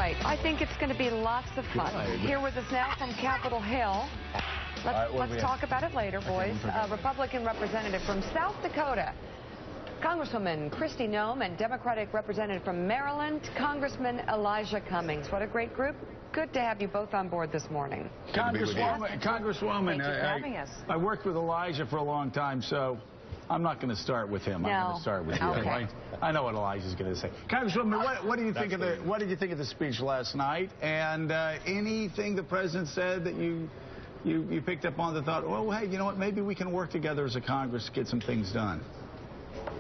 right. I think it's going to be lots of fun. Here with us now from Capitol Hill. Let's talk about it later, boys. Republican representative from South Dakota, Congresswoman Kristi and Democratic representative from Maryland, Congressman Elijah Cummings. What a great group. Good to have you both on board this morning. Congresswoman, thank you for having us. I worked with Elijah for a long time, so I'm not going to start with him. I'm going to start with you. Okay. I know what Elijah's going to say. Congresswoman, what do you think of the speech last night? And anything the president said that you picked up on that thought, oh, hey, you know what? Maybe we can work together as a Congress to get some things done.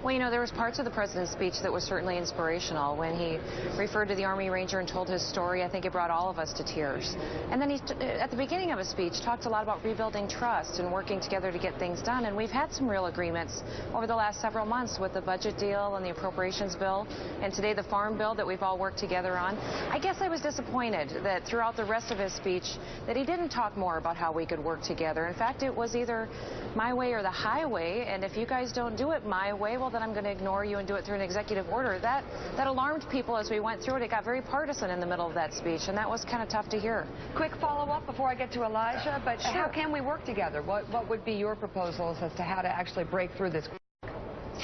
Well, you know, there was parts of the president's speech that was certainly inspirational. When he referred to the Army Ranger and told his story, I think it brought all of us to tears. And then he, at the beginning of his speech, talked a lot about rebuilding trust and working together to get things done. And we've had some real agreements over the last several months with the budget deal and the appropriations bill, and today the farm bill that we've all worked together on. I guess I was disappointed that throughout the rest of his speech that he didn't talk more about how we could work together. In fact, it was either my way or the highway, and if you guys don't do it my way, well, then I'm going to ignore you and do it through an executive order. That alarmed people as we went through it. It got very partisan in the middle of that speech, and that was kind of tough to hear. Quick follow-up before I get to Elijah, but how can we work together? What would be your proposals as to how to actually break through this?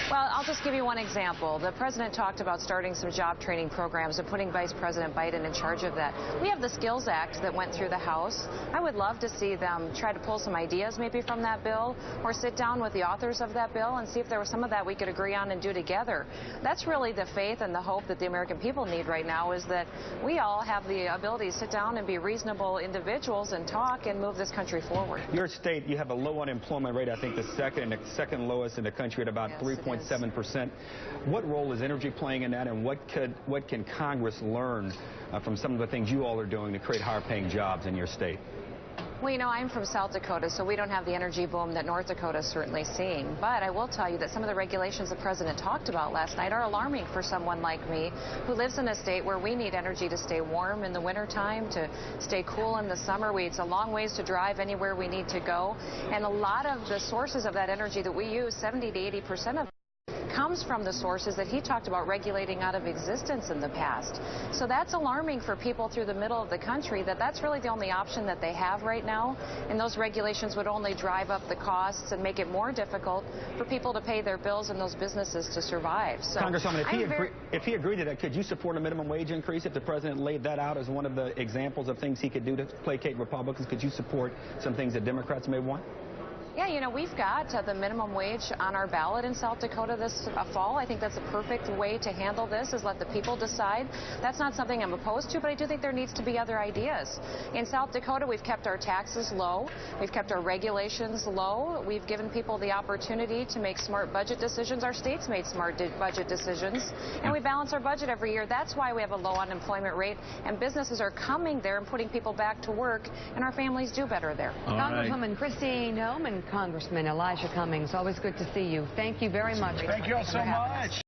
Well, I'll just give you one example. The president talked about starting some job training programs and putting Vice President Biden in charge of that. We have the Skills Act that went through the House. I would love to see them try to pull some ideas maybe from that bill, or sit down with the authors of that bill and see if there was some of that we could agree on and do together. That's really the faith and the hope that the American people need right now, is that we all have the ability to sit down and be reasonable individuals and talk and move this country forward. Your state, you have a low unemployment rate, I think the second lowest in the country at about 3.7%. What role is energy playing in that, and what can Congress learn from some of the things you all are doing to create higher paying jobs in your state? Well, you know, I'm from South Dakota, so we don't have the energy boom that North Dakota is certainly seeing. But I will tell you that some of the regulations the president talked about last night are alarming for someone like me, who lives in a state where we need energy to stay warm in the wintertime, to stay cool in the summer. It's a long ways to drive anywhere we need to go. And a lot of the sources of that energy that we use, 70 to 80% of comes from the sources that he talked about regulating out of existence in the past. So that's alarming for people through the middle of the country, that's really the only option that they have right now, and those regulations would only drive up the costs and make it more difficult for people to pay their bills and those businesses to survive. So, Congresswoman, if he agreed to that, could you support a minimum wage increase if the president laid that out as one of the examples of things he could do to placate Republicans? Could you support some things that Democrats may want? Yeah, you know, we've got the minimum wage on our ballot in South Dakota this fall. I think that's a perfect way to handle this, is let the people decide. That's not something I'm opposed to, but I do think there needs to be other ideas. In South Dakota, we've kept our taxes low. We've kept our regulations low. We've given people the opportunity to make smart budget decisions. Our state's made smart budget decisions, and we balance our budget every year. That's why we have a low unemployment rate, and businesses are coming there and putting people back to work, and our families do better there. Congresswoman Kristi and Congressman Elijah Cummings, always good to see you. Thank you very much. Thank you all so much.